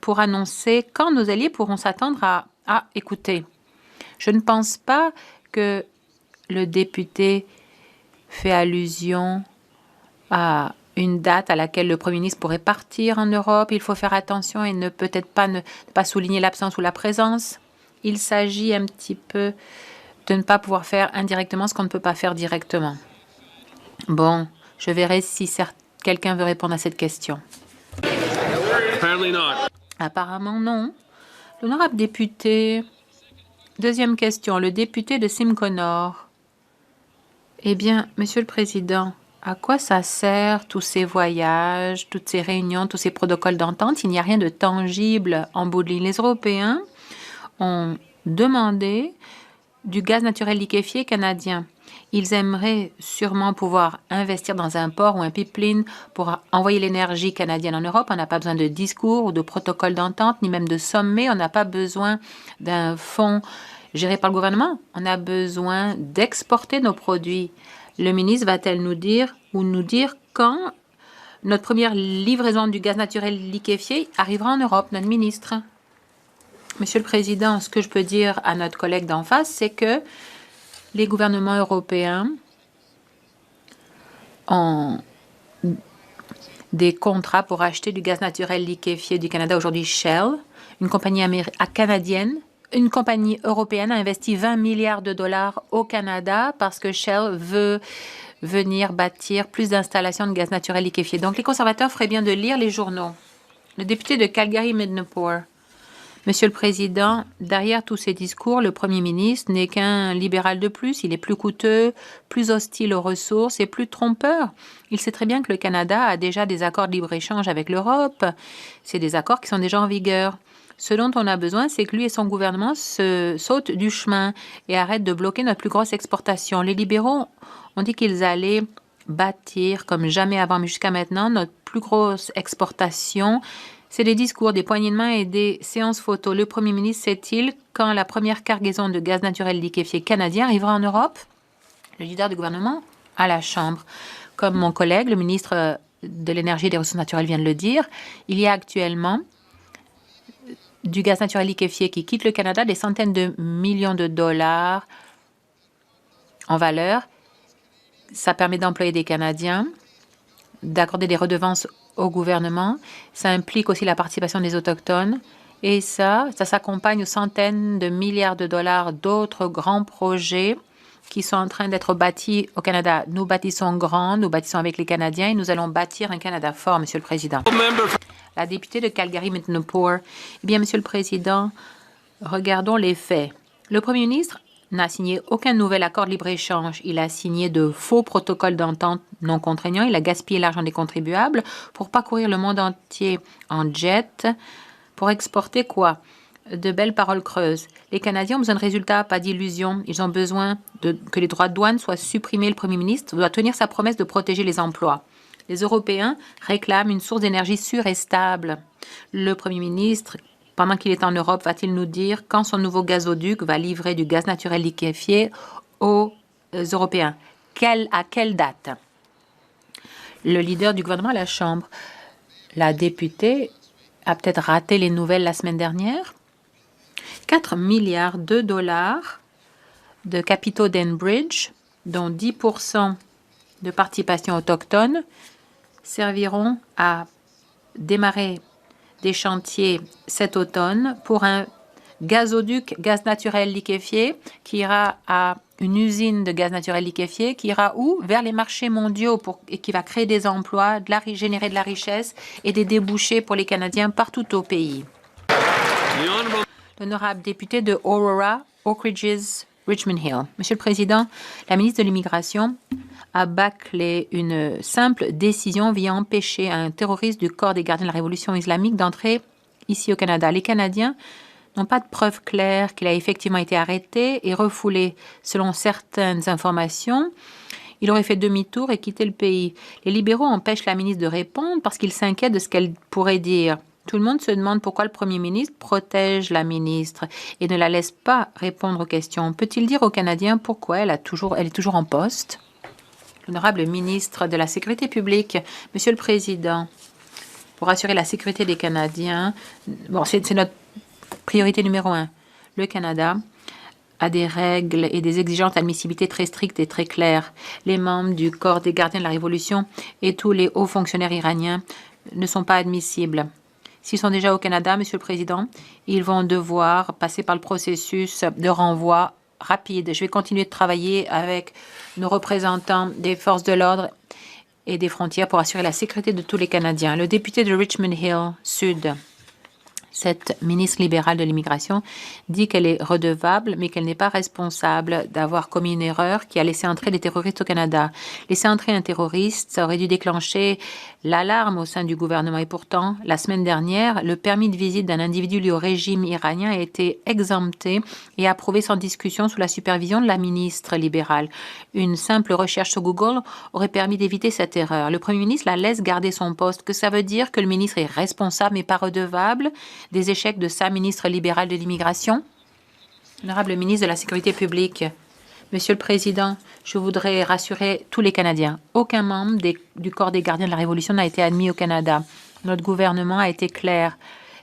Speaker 15: pour annoncer quand nos alliés pourront s'attendre à écouter? Je ne pense pas que le député fait allusion à une date à laquelle le Premier ministre pourrait partir en Europe. Il faut faire attention et ne peut-être pas ne pas souligner l'absence ou la présence. Il s'agit un petit peu de ne pas pouvoir faire indirectement ce qu'on ne peut pas faire directement. Bon, je verrai si quelqu'un veut répondre à cette question. Apparemment, non. L'honorable député. Deuxième question. Le député de Simcoe Nord. Eh bien, Monsieur le Président, à quoi ça sert tous ces voyages, toutes ces réunions, tous ces protocoles d'entente? Il n'y a rien de tangible en bout de ligne. Les Européens ont demandé du gaz naturel liquéfié canadien. Ils aimeraient sûrement pouvoir investir dans un port ou un pipeline pour envoyer l'énergie canadienne en Europe. On n'a pas besoin de discours ou de protocole d'entente, ni même de sommet. On n'a pas besoin d'un fonds géré par le gouvernement. On a besoin d'exporter nos produits. Le ministre va-t-elle nous dire quand notre première livraison du gaz naturel liquéfié arrivera en Europe, notre ministre? Monsieur le Président, ce que je peux dire à notre collègue d'en face, c'est que les gouvernements européens ont des contrats pour acheter du gaz naturel liquéfié du Canada. Aujourd'hui, Shell, une compagnie canadienne, une compagnie européenne a investi 20 milliards de dollars au Canada parce que Shell veut venir bâtir plus d'installations de gaz naturel liquéfié. Donc, les conservateurs feraient bien de lire les journaux. Le député de Calgary-Midnapore. Monsieur le Président, derrière tous ces discours, le Premier ministre n'est qu'un libéral de plus. Il est plus coûteux, plus hostile aux ressources et plus trompeur. Il sait très bien que le Canada a déjà des accords de libre-échange avec l'Europe. C'est des accords qui sont déjà en vigueur. Ce dont on a besoin, c'est que lui et son gouvernement se sautent du chemin et arrêtent de bloquer notre plus grosse exportation. Les libéraux ont dit qu'ils allaient bâtir, comme jamais avant, mais jusqu'à maintenant, notre plus grosse exportation. C'est des discours, des poignées de main et des séances photos. Le Premier ministre sait-il quand la première cargaison de gaz naturel liquéfié canadien arrivera en Europe? Le leader du gouvernement à la Chambre. Comme mon collègue, le ministre de l'Énergie et des Ressources naturelles vient de le dire, il y a actuellement du gaz naturel liquéfié qui quitte le Canada, des centaines de millions de dollars en valeur. Ça permet d'employer des Canadiens, d'accorder des redevances au gouvernement. Ça implique aussi la participation des Autochtones. Et ça s'accompagne aux centaines de milliards de dollars d'autres grands projets qui sont en train d'être bâtis au Canada. Nous bâtissons grand, nous bâtissons avec les Canadiens et nous allons bâtir un Canada fort, Monsieur le Président. La députée de Calgary-Midnapore. Eh bien, Monsieur le Président, regardons les faits. Le Premier ministre n'a signé aucun nouvel accord de libre-échange. Il a signé de faux protocoles d'entente non contraignants. Il a gaspillé l'argent des contribuables pour parcourir le monde entier en jet. Pour exporter quoi? De belles paroles creuses. Les Canadiens ont besoin de résultats, pas d'illusions. Ils ont besoin que les droits de douane soient supprimés. Le Premier ministre doit tenir sa promesse de protéger les emplois. Les Européens réclament une source d'énergie sûre et stable. Le Premier ministre, pendant qu'il est en Europe, va-t-il nous dire quand son nouveau gazoduc va livrer du gaz naturel liquéfié aux Européens? À quelle date? Le leader du gouvernement à la Chambre. La députée a peut-être raté les nouvelles la semaine dernière. 4 milliards de dollars de capitaux d'Enbridge, dont 10% de participation autochtone, serviront à démarrer des chantiers cet automne pour un gazoduc gaz naturel liquéfié qui ira à une usine de gaz naturel liquéfié qui ira où? Vers les marchés mondiaux et qui va créer des emplois, générer de la richesse et des débouchés pour les Canadiens partout au pays. L'honorable député de Aurora, Oak Ridges, Richmond Hill. Monsieur le Président, la ministre de l'Immigration a bâclé une simple décision visant à empêcher un terroriste du corps des gardiens de la Révolution islamique d'entrer ici au Canada. Les Canadiens n'ont pas de preuves claires qu'il a effectivement été arrêté et refoulé. Selon certaines informations, il aurait fait demi-tour et quitté le pays. Les libéraux empêchent la ministre de répondre parce qu'ils s'inquiètent de ce qu'elle pourrait dire. Tout le monde se demande pourquoi le Premier ministre protège la ministre et ne la laisse pas répondre aux questions. Peut-il dire aux Canadiens pourquoi elle est toujours en poste? L'honorable ministre de la Sécurité publique, Monsieur le Président, pour assurer la sécurité des Canadiens, bon, c'est notre priorité numéro 1. Le Canada a des règles et des exigences d'admissibilité très strictes et très claires. Les membres du corps des gardiens de la Révolution et tous les hauts fonctionnaires iraniens ne sont pas admissibles. S'ils sont déjà au Canada, Monsieur le Président, ils vont devoir passer par le processus de renvoi rapide. Je vais continuer de travailler avec nos représentants des forces de l'ordre et des frontières pour assurer la sécurité de tous les Canadiens. Le député de Richmond Hill Sud, cette ministre libérale de l'immigration, dit qu'elle est redevable, mais qu'elle n'est pas responsable d'avoir commis une erreur qui a laissé entrer des terroristes au Canada. Laisser entrer un terroriste, ça aurait dû déclencher l'alarme au sein du gouvernement. Et pourtant, la semaine dernière, le permis de visite d'un individu lié au régime iranien a été exempté et approuvé sans discussion sous la supervision de la ministre libérale. Une simple recherche sur Google aurait permis d'éviter cette erreur. Le Premier ministre la laisse garder son poste. Que ça veut dire que le ministre est responsable mais pas redevable des échecs de sa ministre libérale de l'immigration? Honorable ministre de la Sécurité publique, Monsieur le Président, je voudrais rassurer tous les Canadiens. Aucun membre du corps des gardiens de la Révolution n'a été admis au Canada. Notre gouvernement a été clair.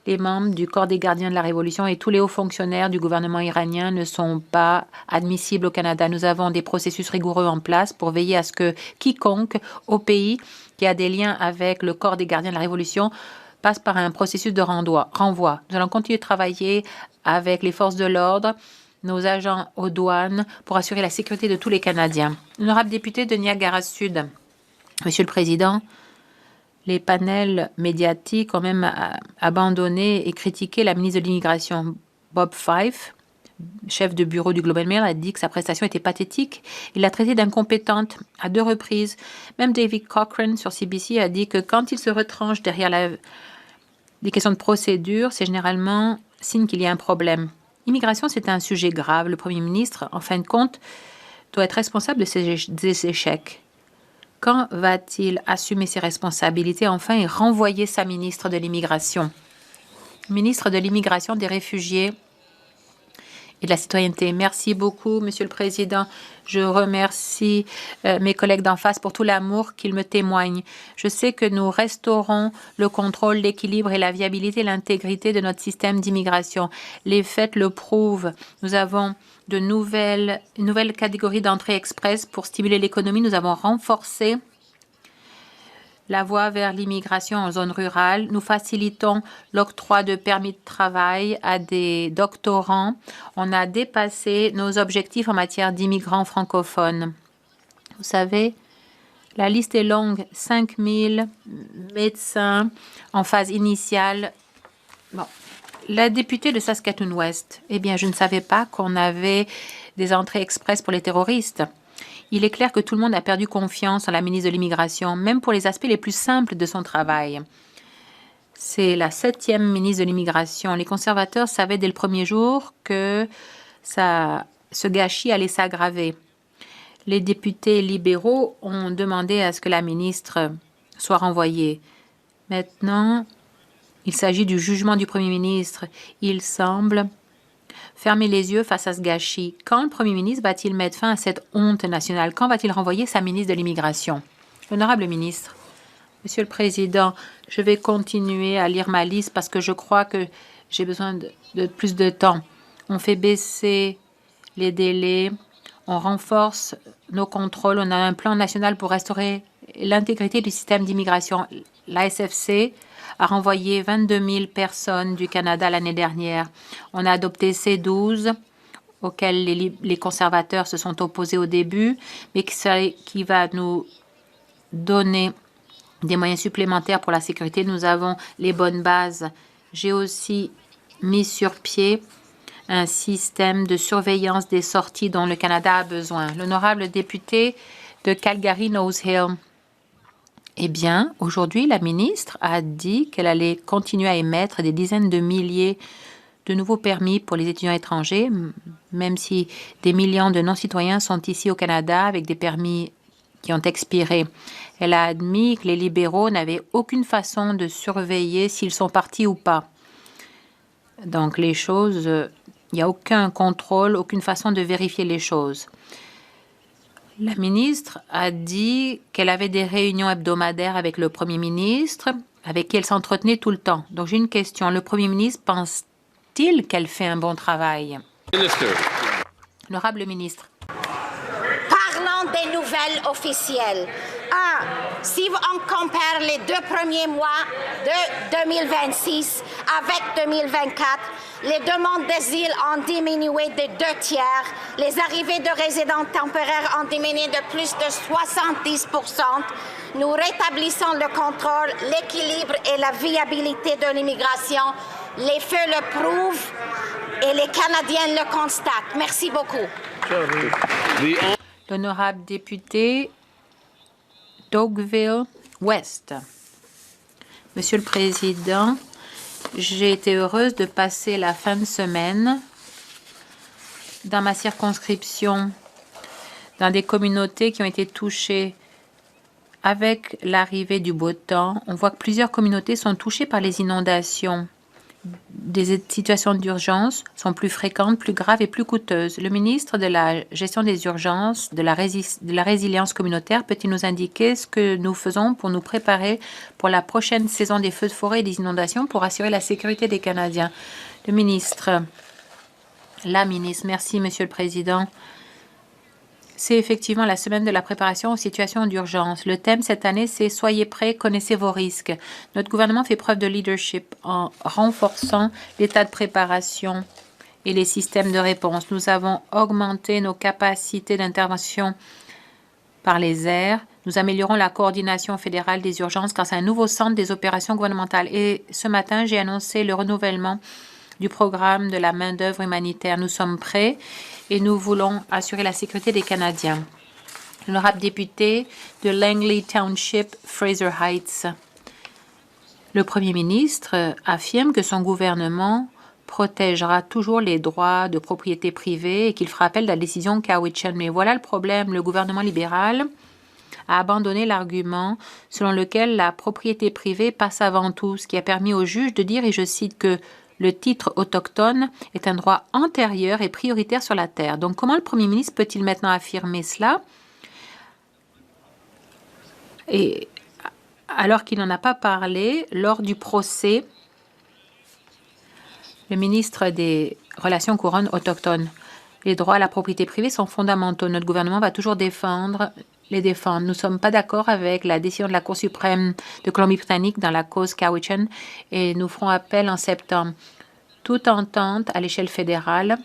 Speaker 15: Les membres du corps des gardiens de la Révolution et tous les hauts fonctionnaires du gouvernement iranien ne sont pas admissibles au Canada. Nous avons des processus rigoureux en place pour veiller à ce que quiconque au pays qui a des liens avec le corps des gardiens de la Révolution passe par un processus de renvoi. Nous allons continuer de travailler avec les forces de l'ordre, nos agents aux douanes, pour assurer la sécurité de tous les Canadiens. Honorable député de Niagara Sud, Monsieur le Président, les panels médiatiques ont même abandonné et critiqué la ministre de l'Immigration, Bob Fife, chef de bureau du Globe and Mail, a dit que sa prestation était pathétique. Il l'a traitée d'incompétente à 2 reprises. Même David Cochrane sur CBC a dit que quand il se retranche derrière des questions de procédure, c'est généralement signe qu'il y a un problème. L'immigration, c'est un sujet grave. Le Premier ministre, en fin de compte, doit être responsable de ces échecs. Quand va-t-il assumer ses responsabilités enfin et renvoyer sa ministre de l'Immigration? Ministre de l'Immigration, des Réfugiés et de la citoyenneté. Merci beaucoup, Monsieur le Président. Je remercie mes collègues d'en face pour tout l'amour qu'ils me témoignent. Je sais que nous restaurons le contrôle, l'équilibre et la viabilité et l'intégrité de notre système d'immigration. Les faits le prouvent. Nous avons de nouvelles catégories d'entrée express pour stimuler l'économie. Nous avons renforcé la voie vers l'immigration en zone rurale. Nous facilitons l'octroi de permis de travail à des doctorants. On a dépassé nos objectifs en matière d'immigrants francophones. Vous savez, la liste est longue. 5000 médecins en phase initiale. Bon. La députée de Saskatoon-Ouest, eh bien, je ne savais pas qu'on avait des entrées express pour les terroristes. Il est clair que tout le monde a perdu confiance en la ministre de l'Immigration, même pour les aspects les plus simples de son travail. C'est la 7e ministre de l'Immigration. Les conservateurs savaient dès le premier jour que ce gâchis allait s'aggraver. Les députés libéraux ont demandé à ce que la ministre soit renvoyée. Maintenant, il s'agit du jugement du Premier ministre. Il semble fermer les yeux face à ce gâchis. Quand le Premier ministre va-t-il mettre fin à cette honte nationale? Quand va-t-il renvoyer sa ministre de l'Immigration? Honorable ministre, Monsieur le Président, je vais continuer à lire ma liste parce que je crois que j'ai besoin de plus de temps. On fait baisser les délais, on renforce nos contrôles, on a un plan national pour restaurer l'intégrité du système d'immigration. La SFC a renvoyé 22 000 personnes du Canada l'année dernière. On a adopté C12, auxquels les conservateurs se sont opposés au début, mais qui va nous donner des moyens supplémentaires pour la sécurité. Nous avons les bonnes bases. J'ai aussi mis sur pied un système de surveillance des sorties dont le Canada a besoin. L'honorable député de Calgary-Nose Hill. Eh bien, aujourd'hui, la ministre a dit qu'elle allait continuer à émettre des dizaines de milliers de nouveaux permis pour les étudiants étrangers, même si des millions de non-citoyens sont ici au Canada avec des permis qui ont expiré. Elle a admis que les libéraux n'avaient aucune façon de surveiller s'ils sont partis ou pas. Donc les choses, il n'y a aucun contrôle, aucune façon de vérifier les choses. La ministre a dit qu'elle avait des réunions hebdomadaires avec le Premier ministre, avec qui elle s'entretenait tout le temps. Donc j'ai une question. Le Premier ministre pense-t-il qu'elle fait un bon travail? Honorable ministre.
Speaker 17: Parlons des nouvelles officielles. Si on compare les 2 premiers mois de 2026 avec 2024, les demandes d'asile ont diminué de 2/3. Les arrivées de résidents temporaires ont diminué de plus de 70%. Nous rétablissons le contrôle, l'équilibre et la viabilité de l'immigration. Les faits le prouvent et les Canadiens le constatent. Merci beaucoup.
Speaker 15: L'honorable député Dougville West. Monsieur le Président, j'ai été heureuse de passer la fin de semaine dans ma circonscription, dans des communautés qui ont été touchées avec l'arrivée du beau temps. On voit que plusieurs communautés sont touchées par les inondations. Des situations d'urgence sont plus fréquentes, plus graves et plus coûteuses. Le ministre de la Gestion des urgences, de la résilience communautaire, peut-il nous indiquer ce que nous faisons pour nous préparer pour la prochaine saison des feux de forêt et des inondations pour assurer la sécurité des Canadiens? Le ministre. La ministre. Merci, Monsieur le Président. C'est effectivement la semaine de la préparation aux situations d'urgence. Le thème cette année, c'est « Soyez prêts, connaissez vos risques ». Notre gouvernement fait preuve de leadership en renforçant l'état de préparation et les systèmes de réponse. Nous avons augmenté nos capacités d'intervention par les airs. Nous améliorons la coordination fédérale des urgences grâce à un nouveau centre des opérations gouvernementales. Et ce matin, j'ai annoncé le renouvellement du programme de la main-d'œuvre humanitaire. Nous sommes prêts et nous voulons assurer la sécurité des Canadiens. L'honorable député de Langley Township, Fraser Heights. Le Premier ministre affirme que son gouvernement protégera toujours les droits de propriété privée et qu'il fera appel de la décision Cowichan. Mais voilà le problème. Le gouvernement libéral a abandonné l'argument selon lequel la propriété privée passe avant tout, ce qui a permis au juge de dire, et je cite, que le titre autochtone est un droit antérieur et prioritaire sur la terre. Donc, comment le Premier ministre peut-il maintenant affirmer cela? Et alors qu'il n'en a pas parlé lors du procès, le ministre des Relations couronnes autochtones. Les droits à la propriété privée sont fondamentaux. Notre gouvernement va toujours les défendre. Nous ne sommes pas d'accord avec la décision de la Cour suprême de Colombie-Britannique dans la cause Cowichan et nous ferons appel en septembre. Toute entente à l'échelle fédérale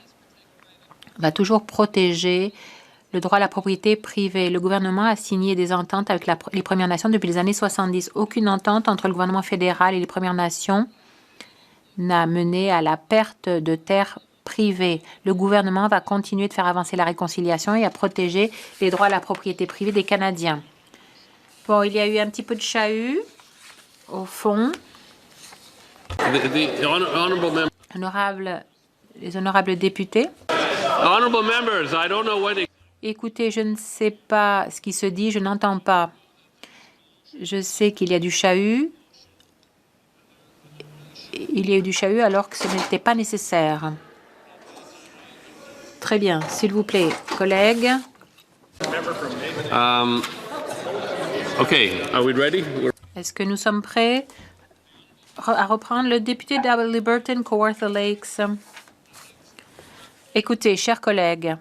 Speaker 15: va toujours protéger le droit à la propriété privée. Le gouvernement a signé des ententes avec les Premières Nations depuis les années 70. Aucune entente entre le gouvernement fédéral et les Premières Nations n'a mené à la perte de terres privées. Le gouvernement va continuer de faire avancer la réconciliation et à protéger les droits à la propriété privée des Canadiens. Bon, il y a eu un petit peu de chahut au fond. Les honorables députés. Écoutez, je ne sais pas ce qui se dit, je n'entends pas. Je sais qu'il y a du chahut. Il y a eu du chahut alors que ce n'était pas nécessaire. Très bien, s'il vous plaît, collègues.
Speaker 1: Okay, are we ready?
Speaker 15: Est-ce que nous sommes prêts à reprendre? Le député d'Alberton, Kawartha Lakes. Écoutez, chers collègues.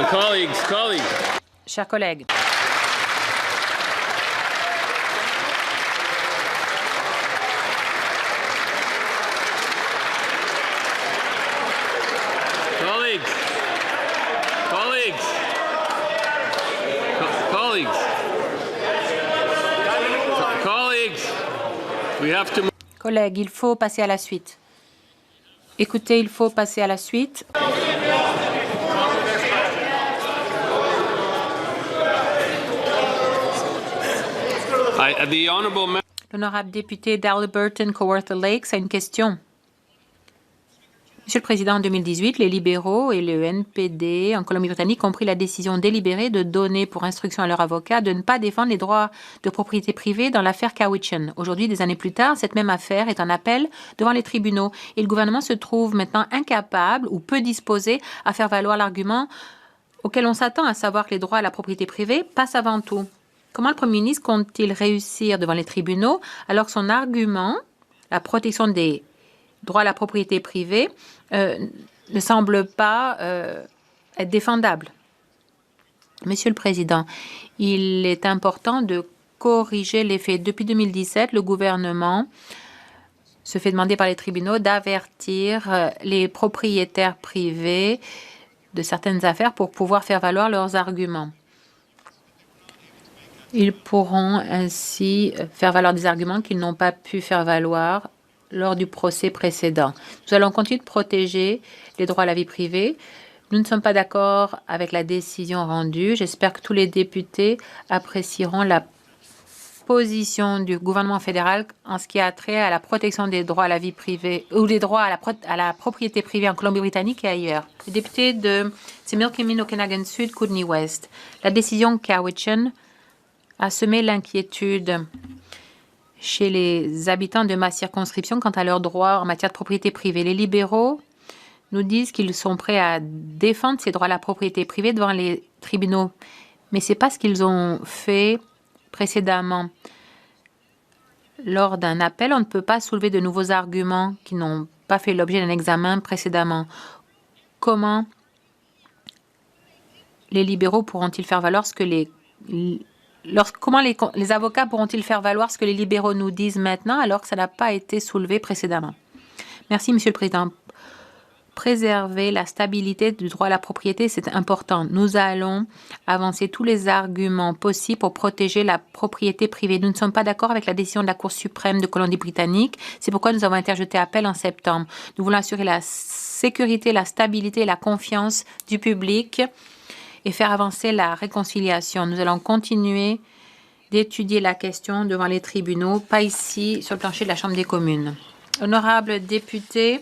Speaker 1: Colleagues.
Speaker 15: Chers collègues. Collègues, il faut passer à la suite. Écoutez, il faut passer à la suite. L'honorable député d'Haliburton, Kawartha Lakes a une question. Monsieur le Président, en 2018, les libéraux et le NPD en Colombie-Britannique ont pris la décision délibérée de donner pour instruction à leur avocat de ne pas défendre les droits de propriété privée dans l'affaire Cowichan. Aujourd'hui, des années plus tard, cette même affaire est en appel devant les tribunaux et le gouvernement se trouve maintenant incapable ou peu disposé à faire valoir l'argument auquel on s'attend, à savoir que les droits à la propriété privée passent avant tout. Comment le Premier ministre compte-t-il réussir devant les tribunaux alors que son argument, la protection des droits à la propriété privée, ne semble pas être défendable? Monsieur le Président, il est important de corriger les faits. Depuis 2017, le gouvernement se fait demander par les tribunaux d'avertir les propriétaires privés de certaines affaires pour pouvoir faire valoir leurs arguments. Ils pourront ainsi faire valoir des arguments qu'ils n'ont pas pu faire valoir lors du procès précédent. Nous allons continuer de protéger les droits à la vie privée. Nous ne sommes pas d'accord avec la décision rendue. J'espère que tous les députés apprécieront la position du gouvernement fédéral en ce qui a trait à la protection des droits à la vie privée ou des droits à la propriété privée en Colombie-Britannique et ailleurs. Le député de Similkameen, Okanagan Sud, Kootenay West. La décision Cowichan a semé l'inquiétude chez les habitants de ma circonscription quant à leurs droits en matière de propriété privée. Les libéraux nous disent qu'ils sont prêts à défendre ces droits à la propriété privée devant les tribunaux. Mais ce n'est pas ce qu'ils ont fait précédemment. Lors d'un appel, on ne peut pas soulever de nouveaux arguments qui n'ont pas fait l'objet d'un examen précédemment. Comment les libéraux pourront-ils faire valoir ce que comment les avocats pourront-ils faire valoir ce que les libéraux nous disent maintenant alors que ça n'a pas été soulevé précédemment? Merci, Monsieur le Président. Préserver la stabilité du droit à la propriété, c'est important. Nous allons avancer tous les arguments possibles pour protéger la propriété privée. Nous ne sommes pas d'accord avec la décision de la Cour suprême de Colombie-Britannique. C'est pourquoi nous avons interjeté appel en septembre. Nous voulons assurer la sécurité, la stabilité et la confiance du public et faire avancer la réconciliation. Nous allons continuer d'étudier la question devant les tribunaux, pas ici sur le plancher de la Chambre des communes. Honorable député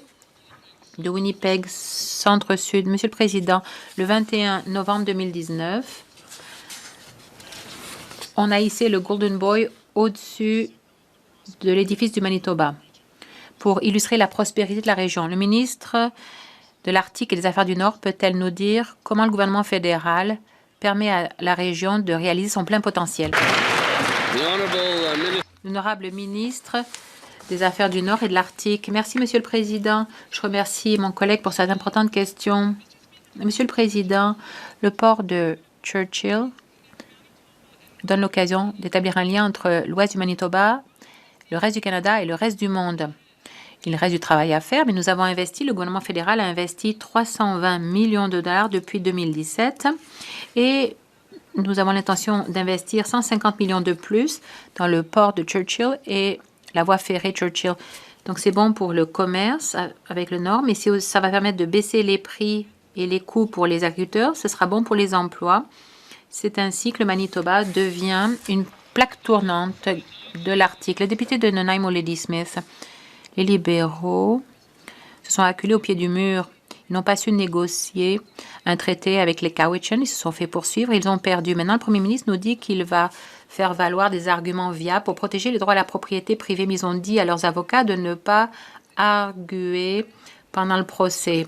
Speaker 15: de Winnipeg Centre-Sud, Monsieur le Président, le 21 novembre 2019, on a hissé le Golden Boy au-dessus de l'édifice du Manitoba pour illustrer la prospérité de la région. Le ministre de l'Arctique et des Affaires du Nord peut-elle nous dire comment le gouvernement fédéral permet à la région de réaliser son plein potentiel? L'honorable ministre des Affaires du Nord et de l'Arctique. Merci, Monsieur le Président. Je remercie mon collègue pour cette importante question. Monsieur le Président, le port de Churchill donne l'occasion d'établir un lien entre l'ouest du Manitoba, le reste du Canada et le reste du monde. Il reste du travail à faire, mais nous avons investi, le gouvernement fédéral a investi 320 millions de dollars depuis 2017 et nous avons l'intention d'investir 150 millions de plus dans le port de Churchill et la voie ferrée Churchill. Donc, c'est bon pour le commerce avec le Nord, mais ça va permettre de baisser les prix et les coûts pour les agriculteurs. Ce sera bon pour les emplois. C'est ainsi que le Manitoba devient une plaque tournante de l'Arctique. Le député de Nanaimo, Lady Smith, les libéraux se sont acculés au pied du mur. Ils n'ont pas su négocier un traité avec les Cowichan. Ils se sont fait poursuivre. Ils ont perdu. Maintenant, le Premier ministre nous dit qu'il va faire valoir des arguments viables pour protéger les droits à la propriété privée. Mais ils ont dit à leurs avocats de ne pas arguer pendant le procès.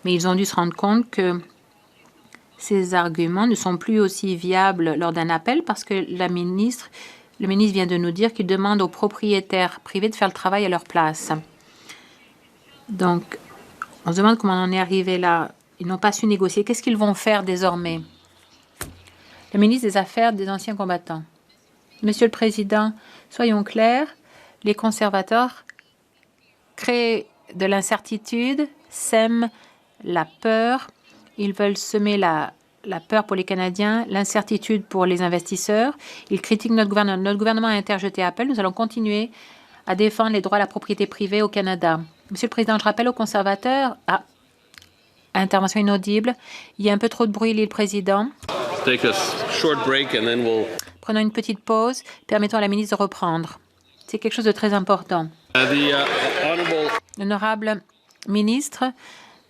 Speaker 15: Mais ils ont dû se rendre compte que ces arguments ne sont plus aussi viables lors d'un appel parce que le ministre vient de nous dire qu'il demande aux propriétaires privés de faire le travail à leur place. Donc, on se demande comment on en est arrivé là. Ils n'ont pas su négocier. Qu'est-ce qu'ils vont faire désormais? Le ministre des Affaires des anciens combattants. Monsieur le Président, soyons clairs, les conservateurs créent de l'incertitude, sèment la peur. Ils veulent semer la peur pour les Canadiens, l'incertitude pour les investisseurs. Ils critiquent notre gouvernement. Notre gouvernement a interjeté appel. Nous allons continuer à défendre les droits à la propriété privée au Canada. Monsieur le Président, je rappelle aux conservateurs... Intervention inaudible. Il y a un peu trop de bruit, dit le Président. Prenons une petite pause. Permettons à la ministre de reprendre. C'est quelque chose de très important. Honorable ministre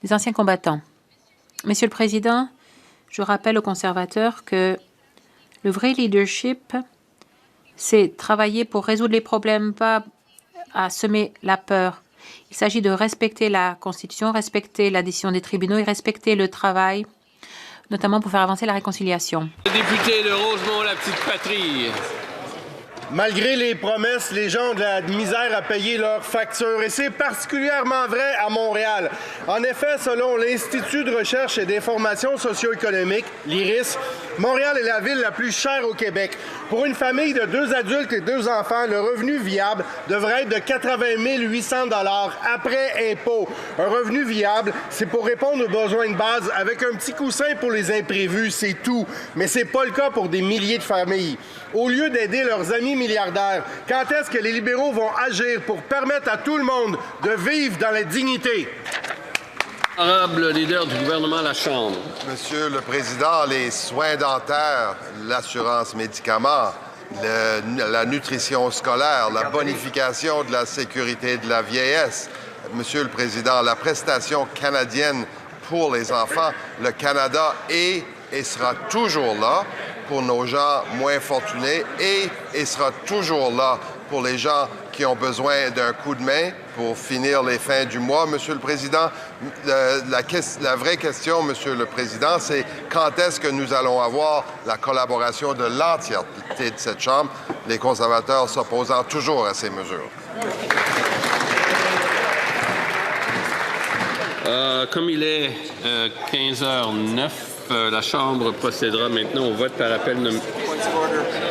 Speaker 15: des anciens combattants. Monsieur le Président, je rappelle aux conservateurs que le vrai leadership, c'est travailler pour résoudre les problèmes, pas à semer la peur. Il s'agit de respecter la Constitution, respecter la décision des tribunaux et respecter le travail, notamment pour faire avancer la réconciliation.
Speaker 1: Le député de Rosemont, la petite patrie.
Speaker 10: Malgré les promesses, les gens ont de la misère à payer leurs factures. Et c'est particulièrement vrai à Montréal. En effet, selon l'Institut de recherche et d'information socio-économique, l'IRIS, Montréal est la ville la plus chère au Québec. Pour une famille de 2 adultes et 2 enfants, le revenu viable devrait être de 80 800 $ après impôt. Un revenu viable, c'est pour répondre aux besoins de base avec un petit coussin pour les imprévus, c'est tout. Mais c'est pas le cas pour des milliers de familles. Au lieu d'aider leurs amis milliardaires, quand est-ce que les libéraux vont agir pour permettre à tout le monde de vivre dans la dignité?
Speaker 1: Honorable leader du gouvernement à la Chambre.
Speaker 9: Monsieur le Président, les soins dentaires, l'assurance médicaments, la nutrition scolaire, la bonification de la sécurité de la vieillesse. Monsieur le Président, la prestation canadienne pour les enfants, le Canada est et sera toujours là pour nos gens moins fortunés et sera toujours là pour les gens qui ont besoin d'un coup de main pour finir les fins du mois. Monsieur le Président, la vraie question, Monsieur le Président, c'est quand est-ce que nous allons avoir la collaboration de l'entièreté de cette Chambre, les conservateurs s'opposant toujours à ces mesures.
Speaker 1: Comme il est 15h09, la Chambre procédera maintenant au vote par appel nominatif.